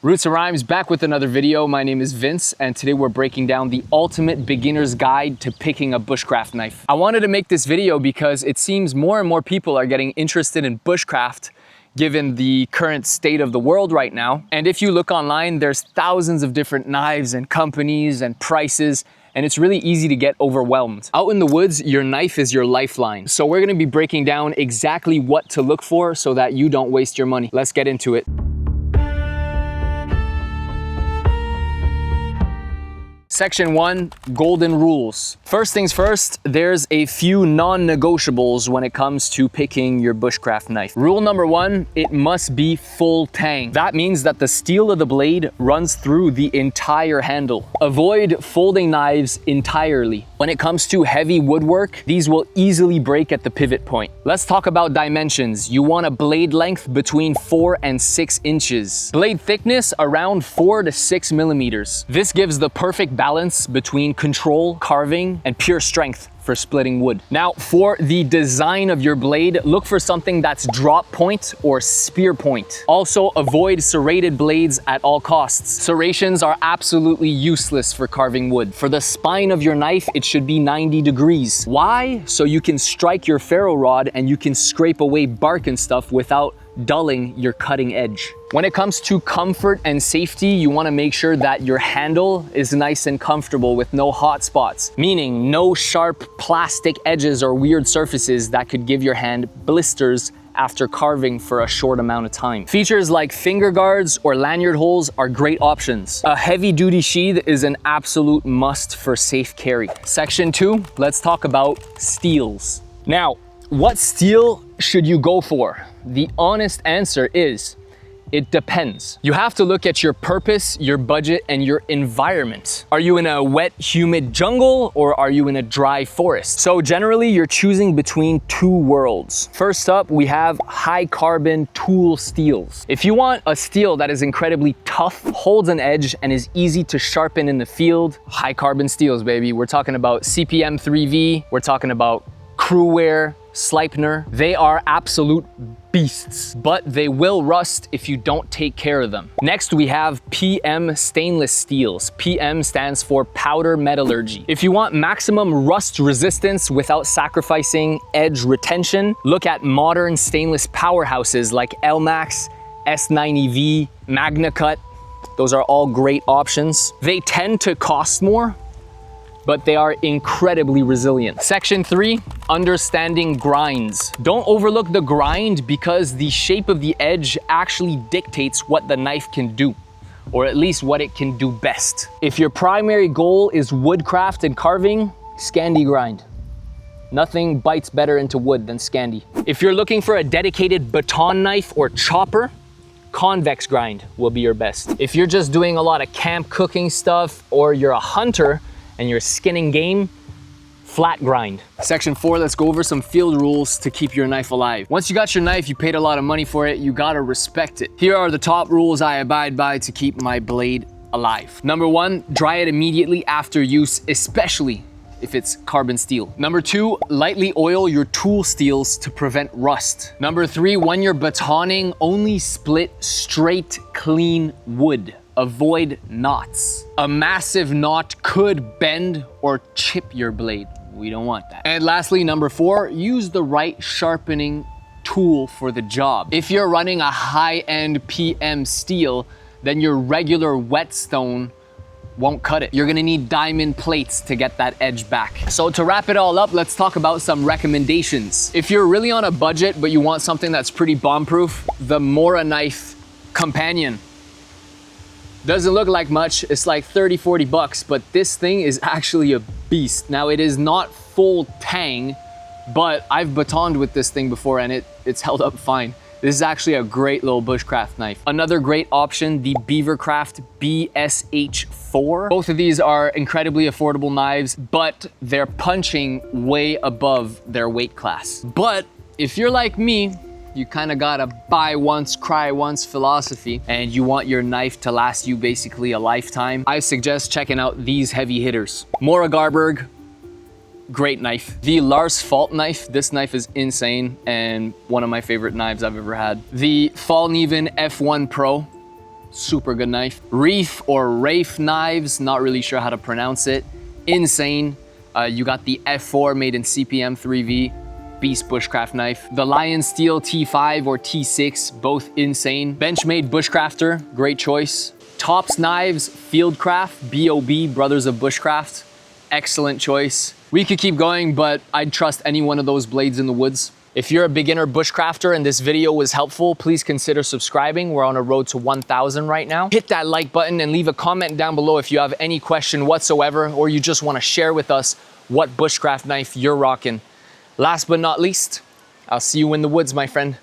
Roots and Rhymes back with another video. My name is Vince and today we're breaking down the ultimate beginner's guide to picking a bushcraft knife. I wanted to make this video because it seems more and more people are getting interested in bushcraft given the current state of the world right now. And if you look online, there's thousands of different knives and companies and prices, and it's really easy to get overwhelmed. Out in the woods, your knife is your lifeline. So we're gonna be breaking down exactly what to look for so that you don't waste your money. Let's get into it. Section 1, golden rules. First things first, there's a few non-negotiables when it comes to picking your bushcraft knife. Rule number 1, it must be full tang. That means that the steel of the blade runs through the entire handle. Avoid folding knives entirely. When it comes to heavy woodwork, these will easily break at the pivot point. Let's talk about dimensions. You want a blade length between 4 and 6 inches. Blade thickness around 4 to 6 millimeters. This gives the perfect balance between control, carving, and pure strength for splitting wood. Now, for the design of your blade, look for something that's drop point or spear point. Also, avoid serrated blades at all costs. Serrations are absolutely useless for carving wood. For the spine of your knife, it should be 90 degrees. Why? So you can strike your ferro rod and you can scrape away bark and stuff without dulling your cutting edge. When it comes to comfort and safety, you want to make sure that your handle is nice and comfortable with no hot spots, meaning no sharp plastic edges or weird surfaces that could give your hand blisters after carving for a short amount of time. Features like finger guards or lanyard holes are great options. A heavy duty sheath is an absolute must for safe carry. Section 2, let's talk about steels. Now, what steel should you go for? The honest answer is, it depends. You have to look at your purpose, your budget, and your environment. Are you in a wet, humid jungle or are you in a dry forest? So generally, you're choosing between two worlds. First up, we have high carbon tool steels. If you want a steel that is incredibly tough, holds an edge, and is easy to sharpen in the field, high carbon steels, baby. We're talking about CPM 3V, we're talking about Crewware, Sleipner. They are absolute beasts, but they will rust if you don't take care of them. Next, we have PM stainless steels. PM stands for powder metallurgy. If you want maximum rust resistance without sacrificing edge retention, look at modern stainless powerhouses like Elmax, S90V, MagnaCut. Those are all great options. They tend to cost more, but they are incredibly resilient. Section 3, understanding grinds. Don't overlook the grind because the shape of the edge actually dictates what the knife can do, or at least what it can do best. If your primary goal is woodcraft and carving, Scandi grind. Nothing bites better into wood than Scandi. If you're looking for a dedicated baton knife or chopper, convex grind will be your best. If you're just doing a lot of camp cooking stuff or you're a hunter, and your skinning game, flat grind. Section 4, let's go over some field rules to keep your knife alive. Once you got your knife, you paid a lot of money for it, you gotta respect it. Here are the top rules I abide by to keep my blade alive. Number 1, dry it immediately after use, especially if it's carbon steel. Number 2, lightly oil your tool steels to prevent rust. Number 3, when you're batoning, only split straight, clean wood. Avoid knots. A massive knot could bend or chip your blade. We don't want that. And lastly, number 4, use the right sharpening tool for the job. If you're running a high-end PM steel, then your regular whetstone won't cut it. You're gonna need diamond plates to get that edge back. So to wrap it all up, let's talk about some recommendations. If you're really on a budget, but you want something that's pretty bomb-proof, the Mora knife Companion. Doesn't look like much, it's like 30-40 bucks, but this thing is actually a beast. Now, it is not full tang, but I've batoned with this thing before and it's held up fine. This is actually a great little bushcraft knife. Another great option, the Beavercraft BSH4. Both of these are incredibly affordable knives, but they're punching way above their weight class. But if you're like me, you kind of got a buy once, cry once philosophy, and you want your knife to last you basically a lifetime, I suggest checking out these heavy hitters. Mora Garberg, great knife. The Lars Fault knife, this knife is insane and one of my favorite knives I've ever had. The Fallkniven F1 Pro, super good knife. Reef or Rafe knives, not really sure how to pronounce it. Insane. You got the F4 made in CPM 3V, beast bushcraft knife. The Lion Steel T5 or T6, both insane. Benchmade Bushcrafter, great choice. Tops Knives, Fieldcraft, BOB, Brothers of Bushcraft, excellent choice. We could keep going, but I'd trust any one of those blades in the woods. If you're a beginner bushcrafter and this video was helpful, please consider subscribing. We're on a road to 1,000 right now. Hit that like button and leave a comment down below if you have any question whatsoever, or you just want to share with us what bushcraft knife you're rocking. Last but not least, I'll see you in the woods, my friend.